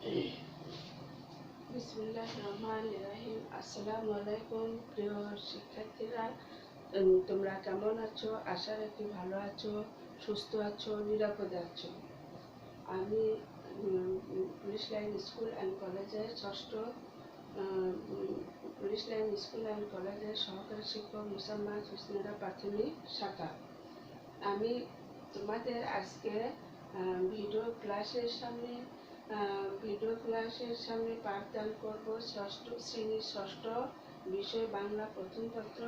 বিসমিল্লাহির রহমানির রহিম। আসসালামু আলাইকুম প্রিয় শিক্ষার্থীরা, তোমরা কেমন আছো? আশা রাখি ভালো আছো, সুস্থ আছো, নিরাপদে আছো। আমি পুলিশ লাইন স্কুল অ্যান্ড কলেজের পুলিশ লাইন স্কুল অ্যান্ড কলেজের সহকারী শিক্ষক মুসাম্মাদ হোসনেরা প্রাথমিক শাখা। আমি তোমাদের আজকে ভিডিও ক্লাসের সামনে পাঠদান করব ষষ্ঠ শ্রেণীর ষষ্ঠ বিষয় বাংলা প্রথম পত্র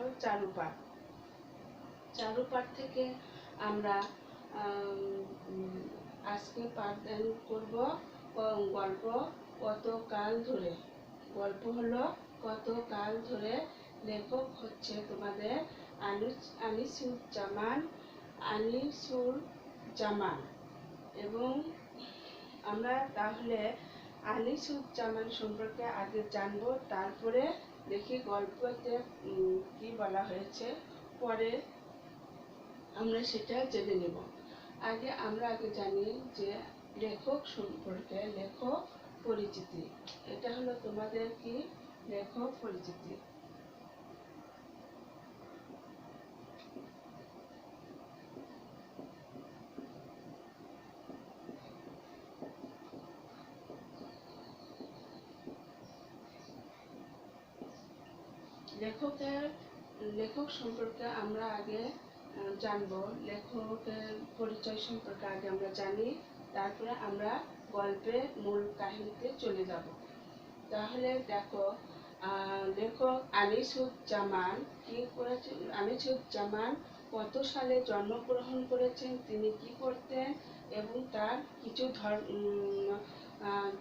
চারুপাঠ থেকে আমরা আজকে পাঠদান করব গল্প কতকাল ধরে। গল্প হলো কতকাল ধরে। লেখক হচ্ছে তোমাদের আনিসুজ্জামান। এবং আমরা তাহলে আনিসুজ্জামান সম্পর্কে আগে জানবো, তারপরে দেখি গল্পতে কি বলা হয়েছে, পরে আমরা সেটা জেনে নেব। আমরা জানি যে লেখক সম্পর্কে, লেখক পরিচিতি। এটা হলো তোমাদের কি লেখক পরিচিতি। লেখক সম্পর্কে আমরা আগে জানবো। লেখকের পরিচয় সম্পর্কে আগে আমরা জানি, তারপরে আমরা গল্পের মূল কাহিনীতে চলে যাব। তাহলে দেখো, লেখক আনিসুজ্জামান কত সালে জন্মগ্রহণ করেছেন, তিনি কি করতেন এবং তার কিছু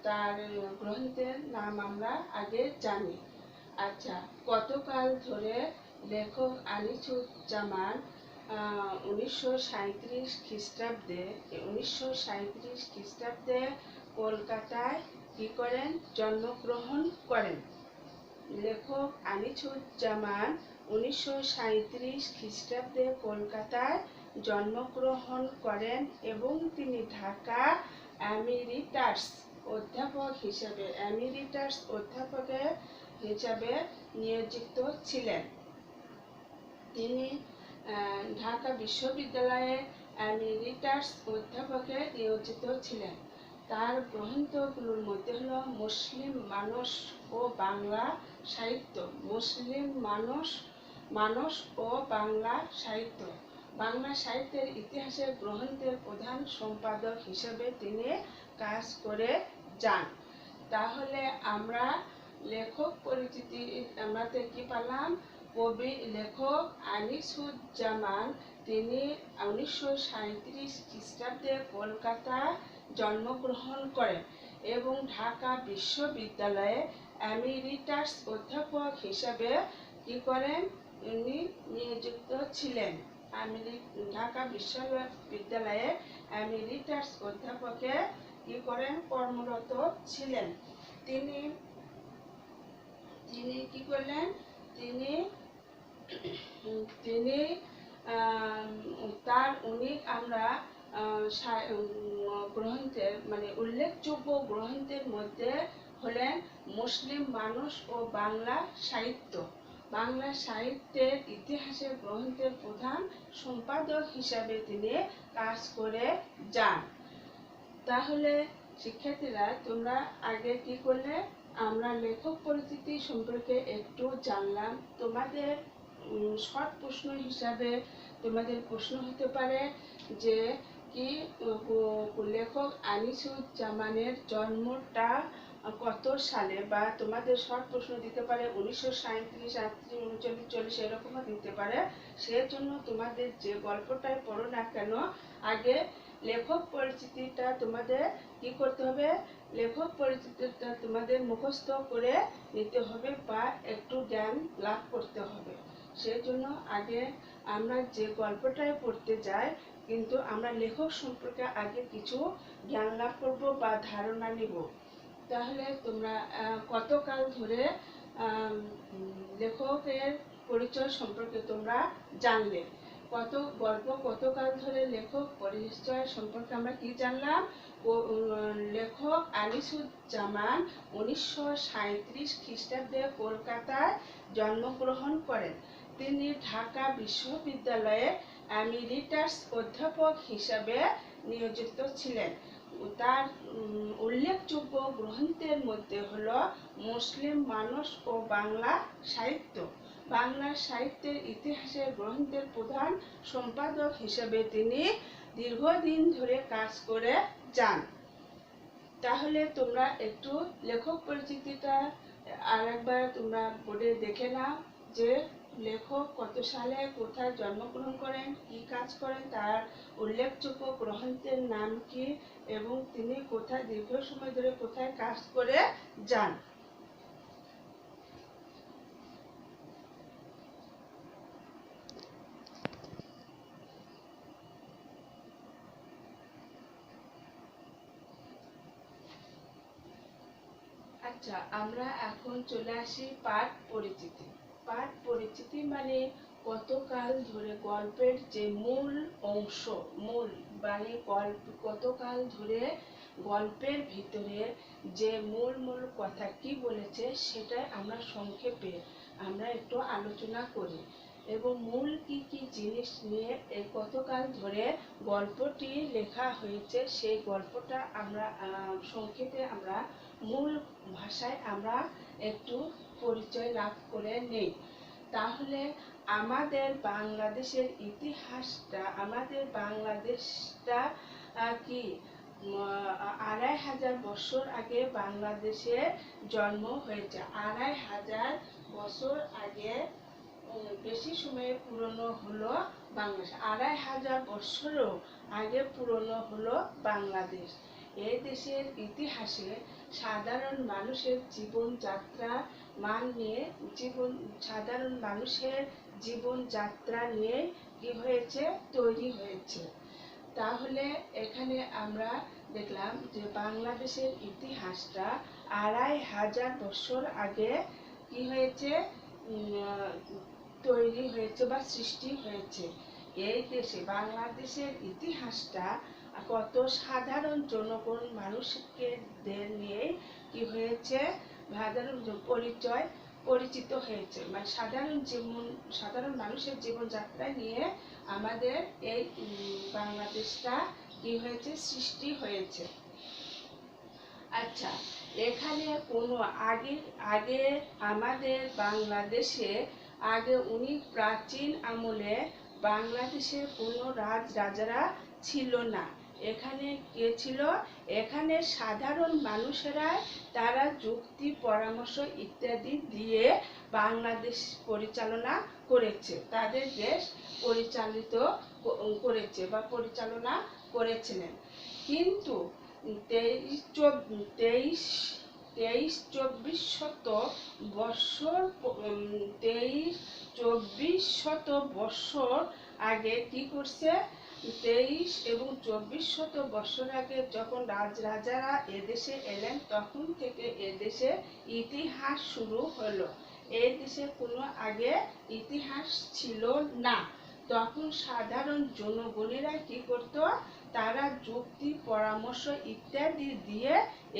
তার গ্রন্থের নাম আমরা আগে জানি। আচ্ছা, কতকাল ধরে লেখক আনিসুজ্জামান 1937 খ্রিস্টাব্দে কলকাতায় কি করেন? জন্মগ্রহণ করেন। লেখক আনিসুজ্জামান 1937 খ্রিস্টাব্দে কলকাতায় জন্মগ্রহণ করেন এবং তিনি ঢাকা এমিরিটাস অধ্যাপক হিসাবে নিয়োজিত ছিলেন। তিনি ঢাকা বিশ্ববিদ্যালয়ে এমিরিটাস অধ্যাপকে নিয়োজিত ছিলেন। তার গ্রন্থগুলোর মধ্যে হলো মুসলিম মানস ও বাংলা সাহিত্য। বাংলা সাহিত্যের ইতিহাসের গ্রন্থের প্রধান সম্পাদক হিসেবে তিনি কাজ করে যান। তাহলে আমরা লেখক পরিচিতি আমাদের কি পেলাম? লেখক আনিসুজ্জামান, তিনি 1937 খ্রিস্টাব্দে কলকাতা জন্মগ্রহণ করেন এবং ঢাকা বিশ্ববিদ্যালয়ে এমিরিটাস অধ্যাপক হিসাবে কি করেন? উনি নিয়োজিত ছিলেন। ঢাকা বিশ্ববিদ্যালয়ে এমিরিটাস অধ্যাপকে কি করেন? কর্মরত ছিলেন। তিনি কি করলেন? তিনি তার আমরা গ্রন্থের উল্লেখযোগ্য গ্রন্থের মধ্যে হলেন মুসলিম মানস ও বাংলা সাহিত্য। বাংলা সাহিত্যের ইতিহাসের গ্রন্থের প্রধান সম্পাদক হিসাবে তিনি কাজ করে যান। তাহলে শিক্ষার্থীরা, তোমরা আগে কি করলে? আমরা লেখক পরিচিতি সম্পর্কে একটু জানলাম। তোমাদের শর্ট প্রশ্ন হিসাবে তোমাদের প্রশ্ন হতে পারে যে কি লেখক আনিসুজ্জামানের জন্মটা কত সালে, বা তোমাদের শর্ট প্রশ্ন দিতে পারে 1937, 38, 39, 40 এরকমও দিতে পারে। সেজন্য তোমাদের যে গল্পটাই পড়ো না কেন, আগে লেখক পরিচিতিটা তোমাদের কি করতে হবে? লেখক পরিচিতিটা তোমাদের মুখস্থ করে নিতে হবে বা একটু জ্ঞান লাভ করতে হবে। সেজন্য আগে আমরা যে গল্পটাই পড়তে যাই, কিন্তু আমরা লেখক সম্পর্কে আগে কিছু জ্ঞান লাভ করব বা ধারণা নিব। তাহলে তোমরা কতকাল ধরে লেখকের পরিচয় সম্পর্কে তোমরা জানলে। কতকাল ধরে লেখক পরিচয় সম্পর্কে আমরা কি জানলাম। লেখক আনিসুজ্জামান 1937 খ্রিস্টাব্দে কলকাতায় জন্মগ্রহণ করেন। তিনি ঢাকা বিশ্ববিদ্যালয়ে এমিরিটাস অধ্যাপক হিসাবে নিয়োজিত ছিলেন। তার উল্লেখযোগ্য গ্রন্থের মধ্যে হলো মুসলিম মানুষ ও বাংলা সাহিত্য। বাংলা সাহিত্যের ইতিহাসের গ্রন্থের প্রধান সম্পাদক হিসেবে তিনি দীর্ঘদিন ধরে কাজ করে যান। তাহলে তোমরা একটু লেখক পরিচিতিটা আরেকবার তোমরা বোর্ডে দেখে নাও, যে লেখক কত সালে কোথায় জন্মগ্রহণ করেন, কি কাজ করেন, তার উল্লেখযোগ্য গ্রন্থের নাম কি, এবং তিনি কোথায় দীর্ঘ সময় ধরে কোথায় কাজ করে যান। আচ্ছা, আমরা এখন চলে আসি পাঠ পরিচিতি। পাঠ পরিচিতি মানে কতকাল ধরে গল্পের যে মূল অংশ, মূল মানে কতকাল ধরে গল্পের ভিতরে যে মূল কথা কি বলেছে সেটা আমরা সংক্ষেপে আমরা একটু আলোচনা করি, এবং মূল কি কি জিনিস নিয়ে এই কতকাল ধরে গল্পটি লেখা হয়েছে সেই গল্পটা আমরা সংক্ষেপে আমরা মূল ভাষায় আমরা একটু পরিচয় লাভ করে নেই। তাহলে আমাদের বাংলাদেশের ইতিহাসটা, আমাদের বাংলাদেশটা কি 2500 বছর আগে বাংলাদেশে জন্ম হয়েছে। 2500 বছর আগে, বেশি সময় পুরনো হলো বাংলাদেশ। 2500 বছরও আগে পুরনো হলো বাংলাদেশ। এই দেশের ইতিহাসে সাধারণ মানুষের জীবনযাত্রা মান নিয়ে, সাধারণ মানুষের জীবনযাত্রা নিয়ে কি হয়েছে, তৈরি হয়েছে। তাহলে এখানে আমরা দেখলাম যে বাংলাদেশের ইতিহাসটা 2500 বছর আগে কি হয়েছে, তৈরি হয়েছে বা সৃষ্টি হয়েছে। এই দেশে বাংলাদেশের ইতিহাসটা কত সাধারণ জনগণ মানুষকে নিয়ে কি হয়েছে, পরিচিত হয়েছে, মানে সাধারণ মানুষের জীবনযাত্রা নিয়ে আমাদের এই বাংলাদেশটা কি হয়েছে, সৃষ্টি হয়েছে। আচ্ছা, এখানে কোনো আগে আমাদের বাংলাদেশে উনি প্রাচীন আমলে বাংলাদেশে কোনো রাজারা ছিল না। এখানে কে ছিল, এখানে সাধারণ মানুষেরা তারা যুক্তি পরামর্শ ইত্যাদি দিয়ে বাংলাদেশ পরিচালনা করেছে, তাদের দেশ পরিচালিত করেছে বা পরিচালনা করেছিলেন। কিন্তু 23-24 শত বছর আগে কি করছে, 23 এবং 24 শত বছর আগে যখন রাজারা এদেশে এলেন, তখন থেকে এদেশে ইতিহাস শুরু হলো। এই দেশে কোনো আগে ইতিহাস ছিল না। তখন সাধারণ জনগণেরা কি করত, তারা যুক্তি পরামর্শ ইত্যাদি দিয়ে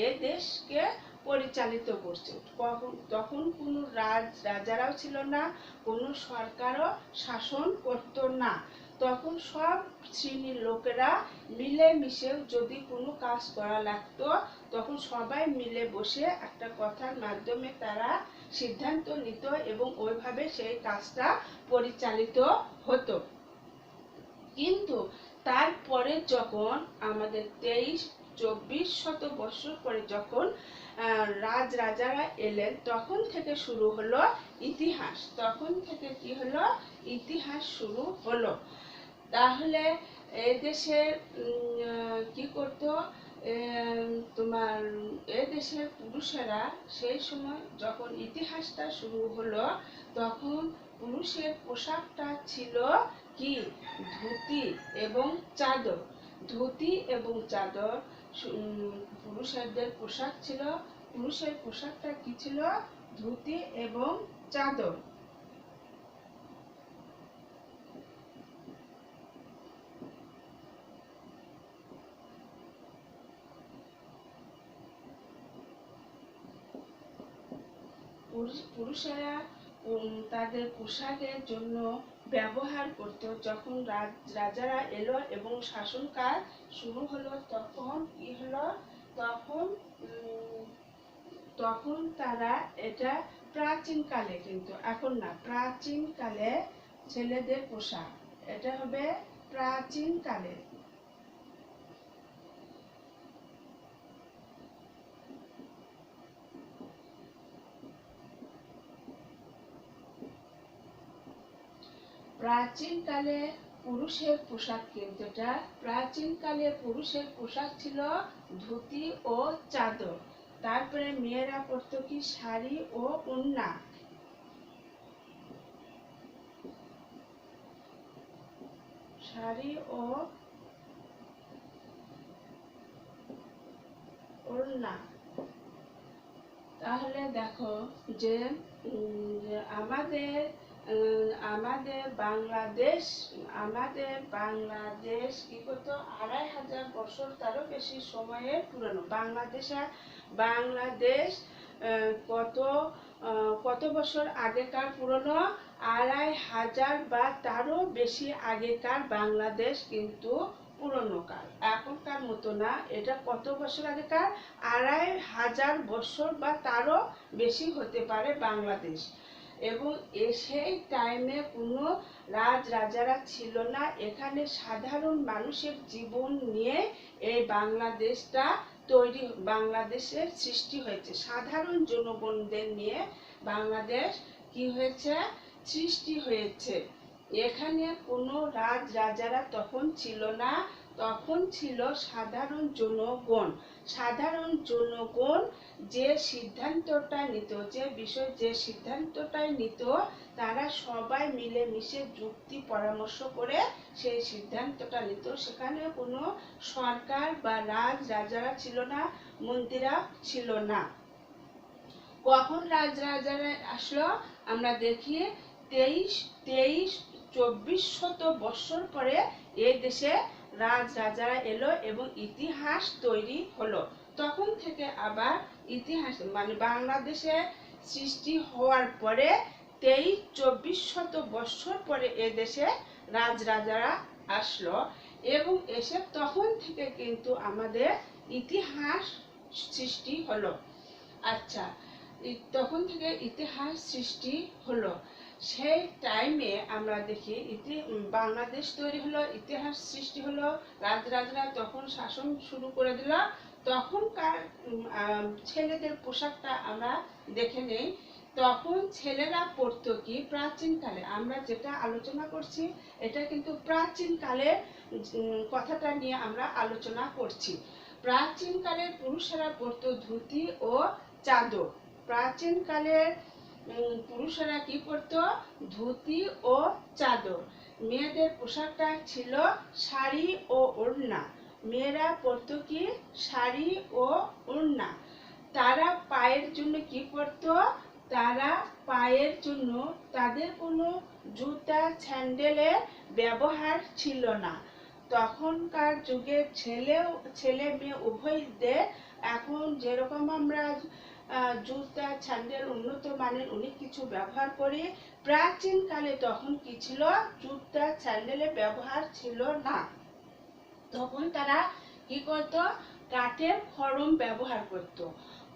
এ দেশকে পরিচালিত করছে। তখন কোনো রাজারাও ছিল না, কোনো সরকারও শাসন করত না। তখন সব শ্রেণীর লোকেরা মিলেমিশে যদি কোনো কাজ করা লাগতো, তখন সবাই মিলে বসে একটা কথার মাধ্যমে তারা সিদ্ধান্ত নিত এবং ওইভাবে সেই কাজটা পরিচালিত হতো। কিন্তু তারপরে যখন আমাদের 23-24 শত বছর পরে যখন রাজারা এলেন, তখন থেকে শুরু হলো ইতিহাস। তখন থেকে কি হলো, ইতিহাস শুরু হলো। তাহলে এদেশের কি করতো, তোমার এদেশের পুরুষেরা সেই সময় যখন ইতিহাসটা শুরু হলো, তখন পুরুষের পোশাকটা ছিল কি, ধুতি এবং চাদর। ধুতি এবং চাদর পুরুষদের পোশাক ছিল। পুরুষের পোশাকটা কি ছিল, ধুতি এবং চাদর। পুরুষেরা তাদের পোশাকের জন্য ব্যবহার করত। যখন রাজারা এলো এবং শাসনকাল শুরু হলো, তখন কি হলো, তখন তখন তারা এটা প্রাচীনকালে, কিন্তু এখন না, প্রাচীনকালে ছেলেদের পোশাক, এটা হবে প্রাচীনকালে। প্রাচীনকালে পুরুষের পোশাক, কিন্তু এটা প্রাচীনকালে পুরুষের পোশাক ছিল ধুতি ও চাদর। তারপরে মেয়েরা পরতো কি, শাড়ি ও ওড়না। শাড়ি ও ওড়না। তাহলে দেখো যে আমাদের আমাদের বাংলাদেশ কি করতো, 2500 বছর তারও বেশি সময়ের পুরনো। বাংলাদেশ কত বছর আগেকার পুরনো, 2500 বা তারও বেশি আগেকার বাংলাদেশ কিন্তু পুরনো কাল, এখনকার মতো না। এটা কত বছর আগেকার, 2500 বছর বা তারও বেশি হতে পারে বাংলাদেশ। এবং সেই টাইমে কোনো রাজারা ছিল না। এখানে সাধারণ মানুষের জীবন নিয়ে এই বাংলাদেশের সৃষ্টি হয়েছে। সাধারণ জনগণদের নিয়ে বাংলাদেশ কি হয়েছে, সৃষ্টি হয়েছে। এখানে কোনো রাজারা তখন ছিল না, তখন ছিল সাধারণ জনগণ। সাধারণ জনগণ যে সিদ্ধান্তটা নিত, যে সিদ্ধান্তটাই নিত, তারা সবাই মিলেমিশে যুক্তি পরামর্শ করে সেই সিদ্ধান্তটা নিত। সেখানে কোনো সরকার বা রাজারা ছিল না, মন্ত্রীরা ছিল না। কখন রাজারা আসলো, আমরা দেখি 2400 বছর পরে এই দেশে রাজারা এলো এবং ইতিহাস তৈরি হলো। তখন থেকে আবার ইতিহাস, মানে বাংলাদেশে সৃষ্টি হওয়ার পরে 2400 বছর পরে এ দেশে রাজারা আসলো এবং এসে তখন থেকে কিন্তু আমাদের ইতিহাস সৃষ্টি হলো। আচ্ছা, তখন থেকে ইতিহাস সৃষ্টি হলো। সেই টাইমে আমরা দেখি বাংলাদেশ তৈরি হলো, ইতিহাস সৃষ্টি হলো, রাজারা তখন শাসন শুরু করে দিল। তখনকার ছেলেদের পোশাকটা আমরা দেখে নেই। তখন ছেলেরা পরতো কি, প্রাচীনকালে আমরা যেটা আলোচনা করছি এটা কিন্তু প্রাচীনকালে কথাটা নিয়ে আমরা আলোচনা করছি। প্রাচীনকালের পুরুষেরা পরতো ধুতি ও চাদর। প্রাচীনকালের পুরুষেরা কি পরতো, ধুতি ও চাদর। মেয়েদের পোশাকটা ছিল শাড়ি ও ওড়না। মেয়েরা পরতো কি, শাড়ি ও ওড়না। তারা পায়ের জন্য কি পরতো, তারা পায়ের জন্য তাদের কোনো জুতা স্যান্ডেলের ব্যবহার ছিল না। তখনকার যুগে ছেলে মেয়ে উভয়দের এখন যেরকম আমরা জুতা স্যান্ডেল উন্নত মানের অনেক কিছু ব্যবহার করি, প্রাচীনকালে তখন কি ছিল, জুতা স্যান্ডেলের ব্যবহার ছিল না। তখন তারা কি করত, কাঠের খড়ম ব্যবহার করত।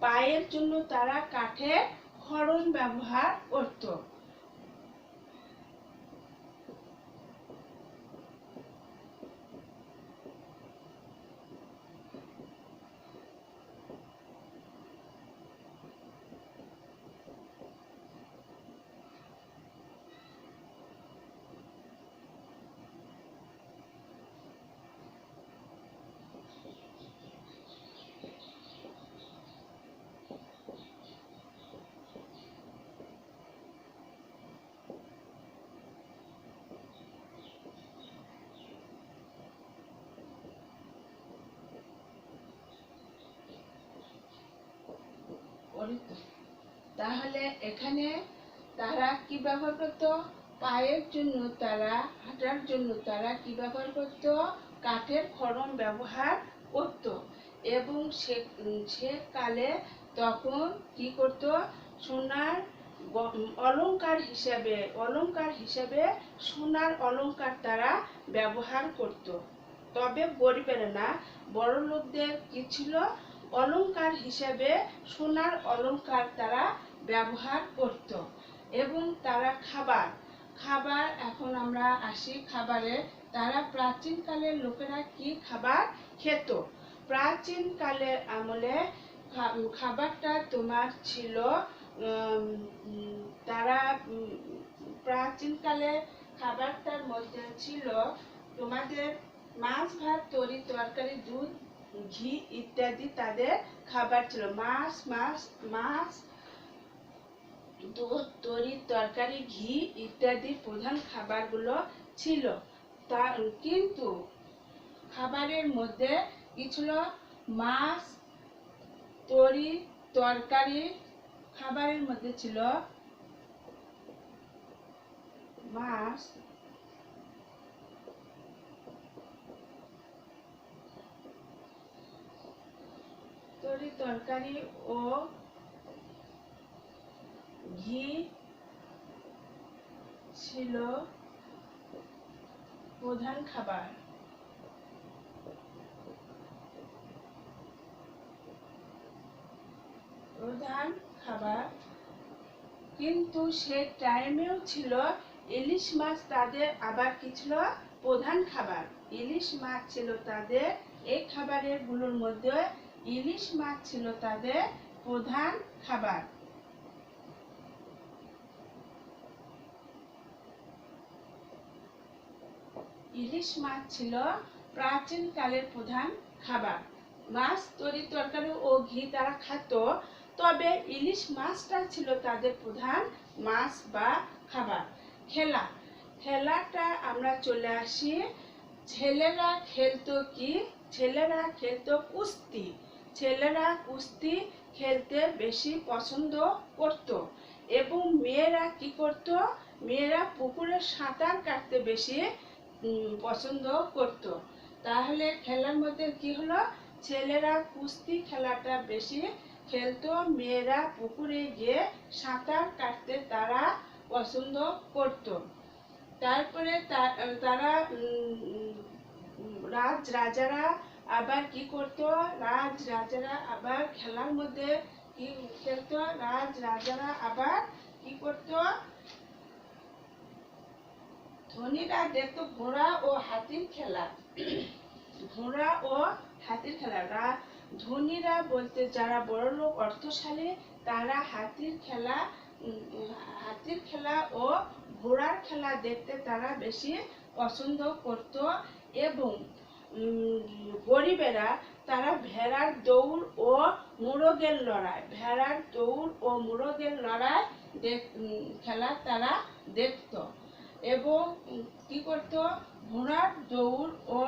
পায়ের জন্য তারা কাঠের খড়ম ব্যবহার করত। তাহলে এখানে তারা কি ব্যবহার করত, পায়ের জন্য তারা, হাঁটার জন্য তারা কি ব্যবহার করত, কাঠের খড়ম ব্যবহার করত। এবং সে কালে তখন কি করত, সোনার অলংকার হিসেবে সোনার অলংকার তারা ব্যবহার করত। তবে গরিবের না, বড় লোকদের কি ছিল, অলংকার হিসেবে সোনার অলংকার তারা ব্যবহার করত। এবং তারা খাবার এখন আমরা আসি খাবারে। তারা প্রাচীনকালের লোকেরা কি খাবার খেত? প্রাচীনকালের আমলে খাবারটা তোমার ছিল, তারা প্রাচীনকালে খাবারটার মধ্যে ছিল তোমাদের মাছ ভাত তরি তরকারি দুধ ঘি ইত্যাদি তাদের খাবার ছিল। মাছ দুধ তরি তরকারি ঘি ইত্যাদি প্রধান খাবারগুলো ছিল। কিন্তু খাবারের মধ্যে কি ছিল? মাছ তরি তরকারি খাবারের মধ্যে ছিল মাছ তরি তরকারি ও ঘি ছিল প্রধান খাবার। কিন্তু সে টাইমেও ছিল ইলিশ মাছ তাদের আবার কি ছিল? প্রধান খাবার। ইলিশ মাছ ছিল তাদের, এই খাবারের গুলোর মধ্যে ইলিশ মাছ ছিল তাদের প্রধান খাবার। ইলিশ মাছ ছিল প্রাচীন কালের প্রধান খাবার। মাছ তরি তরকারি ও ঘি তারা খেত, তবে ইলিশ মাছটা ছিল তাদের প্রধান মাছ বা খাবার। খেলাটা আমরা চলে আসি। ছেলেরা খেলতো কি? ছেলেরা খেলতো কুস্তি। ছেলেরা কুস্তি খেলতে বেশি পছন্দ করত। এবং মেয়েরা কি করত? মেয়েরা পুকুরে সাঁতার কাটতে বেশি পছন্দ করত। তাহলে খেলার মধ্যে কি হলো? ছেলেরা কুস্তি খেলাটা বেশি খেলতো, মেয়েরা পুকুরে গিয়ে সাঁতার কাটতে তারা পছন্দ করত। তারপরে তারা রাজারা আবার কি করত? রাজারা আবার খেলার মধ্যে কি খেলতো? রাজারা আবার কি করত? ধনীরা দেখতো ঘোড়া ও হাতির খেলা। ঘোড়া ও হাতির খেলা। ধনীরা বলতে যারা বড় লোক অর্থশালী, তারা হাতির খেলা ও ঘোড়ার খেলা দেখতে তারা বেশি পছন্দ করত। এবং গরিবেরা তারা ভেড়ার দৌড় ও মোরগের লড়াই খেলা তারা দেখত। এবং কি করত? ঘোড়ার দৌড় ও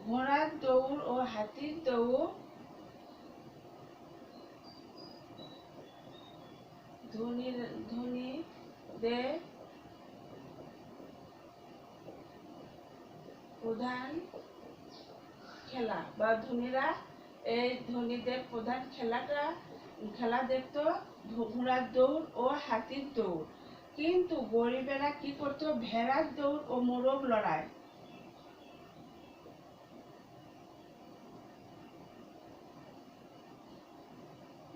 ঘোড়ার দৌড় ও হাতির দৌড় ধনীদের প্রধান খেলা বা ধনীদের প্রধান খেলা দেখতো ঘোড়ার দৌড় ও হাতির দৌড়। কিন্তু গরিবেরা কি করতো? ভেড়ার দৌড় ও মোরগ লড়াই।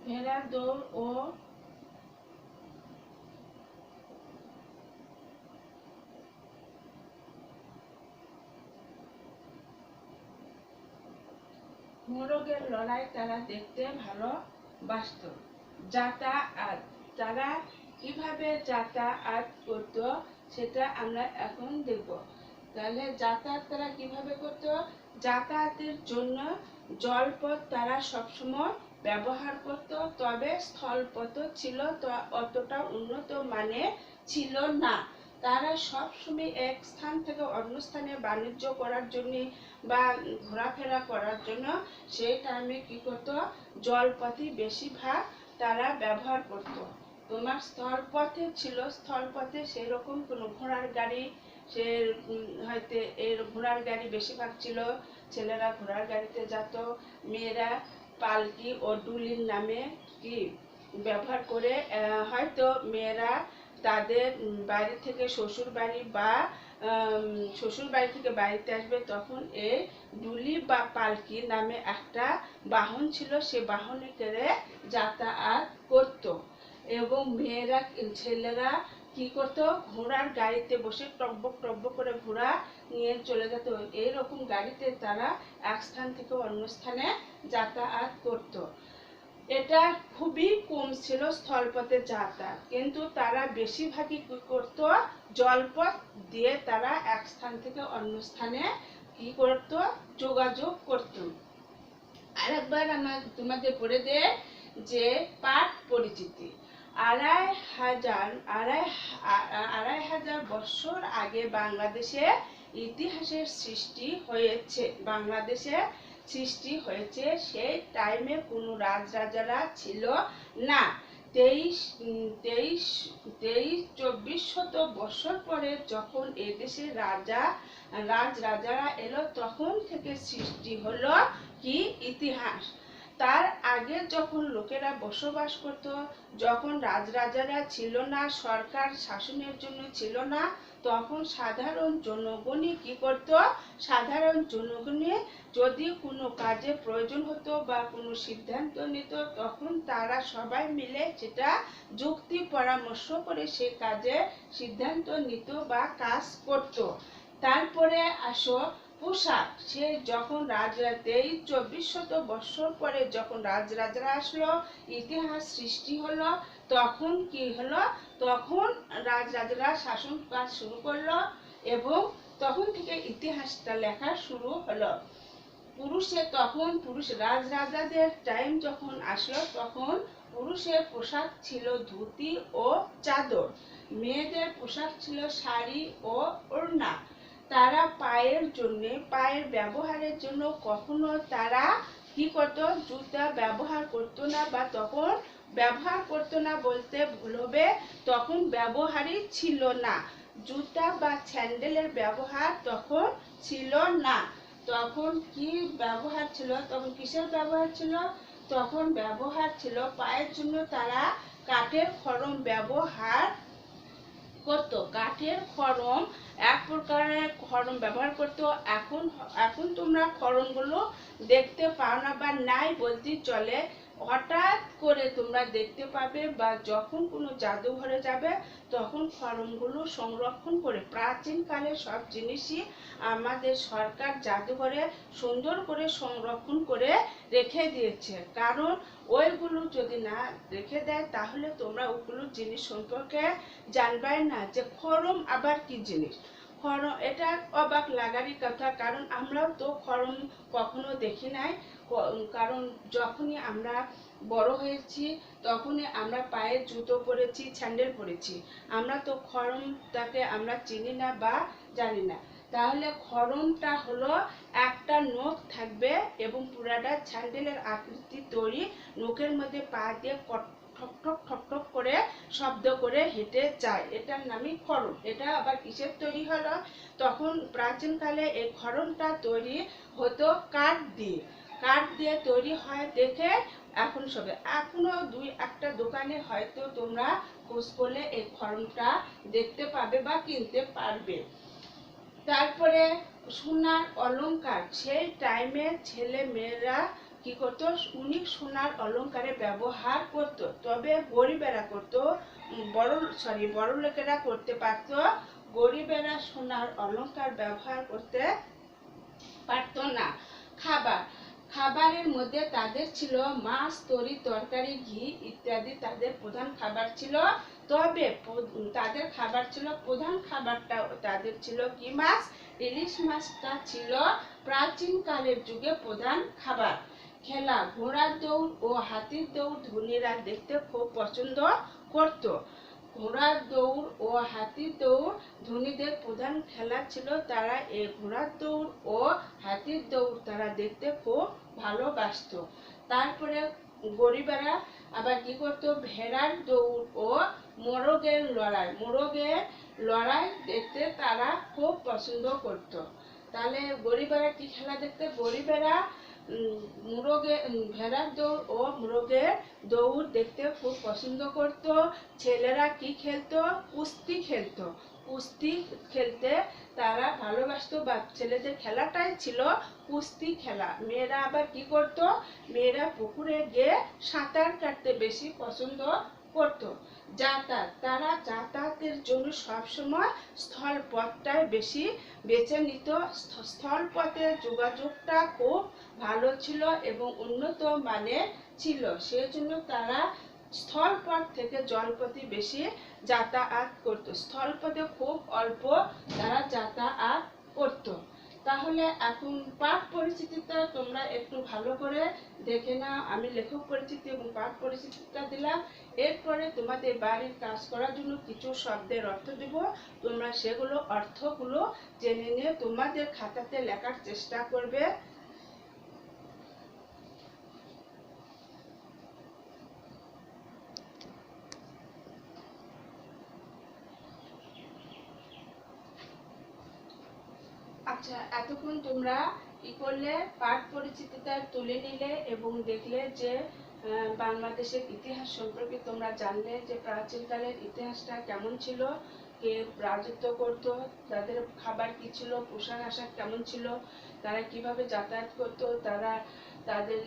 ভেড়ার দৌড় ও মোরগের লড়াই তারা দেখতে ভালোবাসত। যাতায়াত, তারা কিভাবে যাতায়াত করত সেটা আমরা এখন দেখব। তাহলে যাতায়াত তারা কিভাবে করত? যাতায়াতের জন্য জলপথ তারা সবসময় ব্যবহার করত, তবে স্থলপথ ছিল অতটা উন্নত মানের ছিল না। তারা সব সময় এক স্থান থেকে অন্য স্থানে বাণিজ্য করার জন্য বা ঘোরাফেরা করার জন্য সেই টাইমে কি করতো, জলপথে বেশিরভাগ তারা ব্যবহার করত। তোমার স্থলপথে ছিল, স্থলপথে সেরকম কোনো ঘোড়ার গাড়ি সে হয়তো এর ঘোড়ার গাড়ি বেশিরভাগ ছিল। ছেলেরা ঘোড়ার গাড়িতে যেত, মেয়েরা পালকি ও ডুলির নামে কি ব্যবহার করে হয়তো মেয়েরা তাদের বাড়ি থেকে শ্বশুর বাড়ি বা শ্বশুর বাড়ি থেকে বাড়িতে আসবে, তখন এই ডুলি বা পালকি নামে একটা বাহন ছিল, সে বাহনে করে যাতায়াত করত। এবং মেয়েরা ছেলেরা কি করতো, ঘোড়ার গাড়িতে বসে টকবক টকবক করে ঘোড়া নিয়ে চলে যেত। এইরকম গাড়িতে তারা এক স্থান থেকে অন্য স্থানে যাতায়াত করত। এটা খুবই কম ছিল স্থলপথে যাতায়াত, কিন্তু তারা বেশিরভাগই কি করতো, জলপথ দিয়ে তারা এক স্থান থেকে অন্য স্থানে কি করত, যোগাযোগ করত। আরেকবার আমার তোমাদের পড়ে দে যে পাঠ পরিচিতি। আড়াই হাজার বছর আগে বাংলাদেশে ইতিহাসের সৃষ্টি হয়েছে। বাংলাদেশে সৃষ্টি হয়েছে, সেই টাইমে কোনো রাজরাজারা ছিল না। 2400 বছর পরে যখন এদেশে রাজরাজারা এলো, তখন থেকে সৃষ্টি হলো কি ইতিহাস। তার আগে যখন লোকেরা বসবাস করত, যখন রাজরাজারা ছিল না, সরকার শাসনের জন্য ছিল না, তখন সাধারণ জনগণই কি করত, সাধারণ জনগণে যদি কোনো কাজে প্রয়োজন হতো বা কোনো সিদ্ধান্ত নিত, তখন তারা সবাই মিলে সেটা যুক্তি পরামর্শ করে সে কাজে সিদ্ধান্ত নিত বা কাজ করত। তারপরে আসো পোশাক। সে যখন 2400 বছর পরে যখন রাজরাজারা আসলো, ইতিহাস সৃষ্টি হলো, তখন কি হলো, তখন রাজরাজারা শাসন কাজ শুরু করলো এবং তখন থেকে ইতিহাসটা লেখা শুরু হলো। পুরুষ রাজরাজাদের টাইম যখন আসলো, তখন পুরুষের পোশাক ছিল ধুতি ও চাদর, মেয়েদের পোশাক ছিল শাড়ি ও ওড়না। তারা পায়ের ব্যবহারের জন্য কখনো তারা কি করতো, জুতা ব্যবহার করতো না, বা তখন ব্যবহার করতো না বলতে ভুল হবে, তখন ব্যবহারই ছিল না। জুতা বা স্যান্ডেলের ব্যবহার তখন ছিল না। তখন কি ব্যবহার ছিল, তখন কিসের ব্যবহার ছিল, তখন ব্যবহার ছিল পায়ের জন্য তারা কাঠের খড়ম ব্যবহার করত। কাঠের খড়ম এক প্রকারের খড়ম ব্যবহার করত। এখন তোমরা খড়মগুলো দেখতে পাও না বা নাই বলতেই চলে। হঠাৎ করে তোমরা দেখতে পাবে বা যখন কোনো জাদুঘরে যাবে, তখন খড়মগুলো সংরক্ষণ করে, প্রাচীনকালের সব জিনিসই আমাদের সরকার জাদুঘরে সুন্দর করে সংরক্ষণ করে রেখে দিয়েছে। কারণ ওইগুলো যদি না রেখে দেয়, তাহলে তোমরা ওগুলো জিনিস সম্পর্কে জানবাই না যে খড়ম আবার কি জিনিস। খড়ম এটা অবাক লাগারই কথা, কারণ আমরাও তো খড়ম কখনো দেখি নাই। কারণ যখনই আমরা বড় হয়েছি, তখনই আমরা পায়ে জুতো পরেছি, স্যান্ডেল পরেছি, আমরা তো খড়মটাকে আমরা চিনি না বা জানি না। তাহলে খড়মটা হলো একটা নখ থাকবে এবং পুরাটা স্যান্ডেলের আকৃতি তৈরি, নখের মধ্যে পা দিয়ে ঠক ঠক ঠক ঠক করে শব্দ করে হেঁটে যায়, এটার নামই খড়ম। এটা আবার কিসের তৈরি হলো, তখন প্রাচীনকালে এই খড়মটা তৈরি হতো কাঠ দিয়ে তৈরি হয় দেখে এখনো দুই একটা দোকানে হয়তো তোমরা খোঁজ করলে এই খড়মটা দেখতে পাবে বা কিনতে পারবে। তারপরে সোনার অলংকার। সেই টাইমে ছেলে মেয়েরা কি করতো, সোনার অলংকারে ব্যবহার করত। তবে গরিবেরা করতো, বড় লোকেরা করতে পারত, গরিবেরা সোনার অলংকার ব্যবহার করতে পারত না। খাবারের মধ্যে তাদের ছিল মাছ, তরি, তরকারি, ঘি ইত্যাদি তাদের প্রধান খাবার ছিল। তবে তাদের খাবার ছিল, প্রধান খাবারটা তাদের ছিল কি মাছ, ইলিশ মাছটা ছিল প্রাচীন কালের যুগে প্রধান খাবার। খেলা, ঘোড়ার দৌড় ও হাতির দৌড় ধনীরা দেখতে খুব পছন্দ করত। ঘোড়ার দৌড় ও হাতির দৌড় ধনীদের প্রধান খেলা ছিল। তারা এই ঘোড়ার দৌড় ও হাতির দৌড় তারা দেখতে খুব ভালোবাসত। তারপরে গরিবেরা আবার কি করতো, ভেড়ার দৌড় ও মোরগের লড়াই দেখতে তারা খুব পছন্দ করত। তাহলে গরিবেরা কি খেলা দেখতে, গরিবেরা ভেড়ার দৌড় ও মোরগের দৌড় দেখতে খুব পছন্দ করত। ছেলেরা কি খেলতো, কুস্তি খেলতো। কুস্তি খেলতে তারা ভালোবাসতো, বা ছেলেদের খেলাটাই ছিল কুস্তি খেলা। মেয়েরা আবার কি করতো, মেয়েরা পুকুরে গিয়ে সাঁতার কাটতে বেশি পছন্দ করতো। যাতায়াত, তারা যাতায়াতের জন্য সবসময় স্থল পথটাই বেশি বেছে নিত। স্থল পথের যোগাযোগটা খুব ভালো ছিল এবং উন্নত মানের ছিল, সেজন্য তারা স্থলপথ থেকে জলপথে বেশি যাতায়াত করত। স্থলপথে খুব অল্প তারা যাতায়াত করত। তাহলে এখন পাঠ পরিচিতিটা তোমরা একটু ভালো করে দেখে নাও। আমি লেখক পরিচিতি এবং পাঠ পরিচিতিটা দিলাম। এরপরে তোমাদের বাড়ির কাজ করার জন্য কিছু শব্দের অর্থ দেব। তোমরা সেগুলো অর্থগুলো জেনে নিয়ে তোমাদের খাতাতে লেখার চেষ্টা করবে। আচ্ছা, এতক্ষণ তোমরা কি করলে, পাঠ পরিচিতিটা তুলে নিলে এবং দেখলে যে বাংলাদেশের ইতিহাস সম্পর্কে তোমরা জানলে যে প্রাচীনকালের ইতিহাসটা কেমন ছিল, কে রাজত্ব করত, তাদের খাবার কি ছিল, পোশাক আশাক কেমন ছিল, তারা কিভাবে যাতায়াত করত, তারা তাদের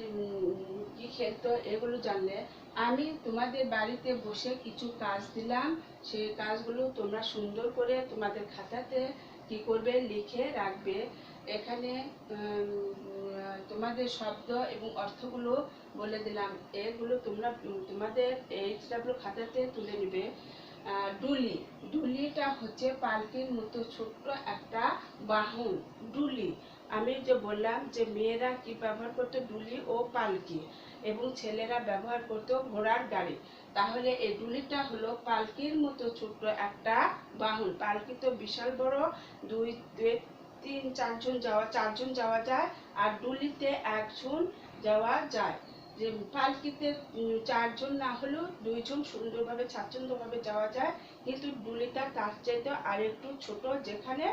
কি খেলতো, এগুলো জানলে। আমি তোমাদের বাড়িতে বসে কিছু কাজ দিলাম, সেই কাজগুলো তোমরা সুন্দর করে তোমাদের খাতাতে কি করবে, লিখে রাখবে। এখানে তোমাদের শব্দ এবং অর্থগুলো বলে দিলাম, এগুলো তোমরা তোমাদের এইচডব্লিউ খাতাতে তুলে নেবে। ডুলি, ডুলিটা হচ্ছে পালকির মতো ছোট্ট একটা বাহন। ডুলি, আমি যে বললাম যে মেয়েরা কি ব্যবহার করতো, ডুলি ও পালকি, এবং ছেলেরা ব্যবহার করতো ঘোড়ার গাড়ি। তাহলে এই ডুলিটা হলো পালকির মতো ছোট্ট একটা বাহন। পালকি তো বিশাল বড়, দুই তিন চারজন যাওয়া যায়, আর ডুলিতে একজন যাওয়া যায়। যে পালকিতে চারজন না হলেও দুইজন সুন্দরভাবে স্বাচ্ছন্দ্যভাবে যাওয়া যায়, কিন্তু ডুলিটা তার চাইতে আর একটু ছোট, যেখানে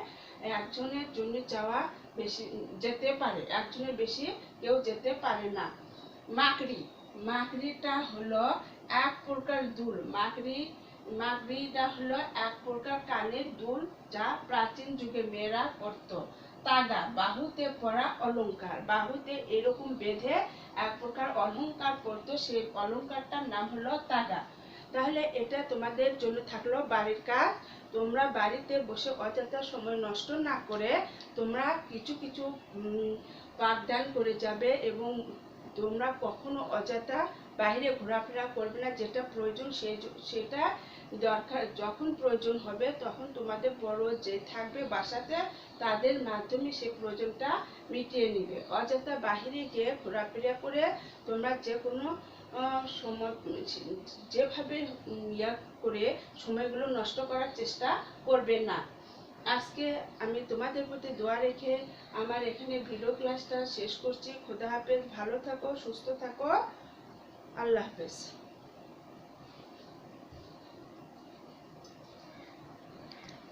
একজনের জন্য যাওয়া বেশি যেতে পারে, একজনের বেশি কেউ যেতে পারে না। মাকড়ি, মাকড়িটা হলো এক প্রকার দুল। মাকড়িটা হলো এক প্রকার কানের দুল, যা প্রাচীন যুগে মেয়েরা পরতো। তাগা, বাহুতে পরা অলংকার, বাহুতে এরকম বেঁধে এক প্রকার অলংকার পরতো, সেই অলংকারটার নাম হলো তাগা। তাহলে এটা তোমাদের জন্য থাকলো বাড়ির কাজ। তোমরা বাড়িতে বসে অযথা সময় নষ্ট না করে তোমরা কিছু কিছু পাঠদান করে যাবে, এবং তোমরা কখনো অযথা বাইরে ঘোরাফেরা করবে না। যেটা প্রয়োজন সেটা দরকার, যখন প্রয়োজন হবে তখন তোমাদের বড় যে থাকবে বাসাতে, তাদের মাধ্যমে সেই প্রয়োজনটা মিটিয়ে নিবে। অযথা বাহিরে গিয়ে ঘোরাফেরা করে তোমরা যে কোনো সময় যেভাবে করে সময়গুলো নষ্ট করার চেষ্টা করবে না। আজকে আমি তোমাদের প্রতি দোয়া রেখে আমার এখানে ভিডিও ক্লাসটা শেষ করছি। খোদা হাফেজ, ভালো থাকো, সুস্থ থাকো, আল্লাহ হাফেজ।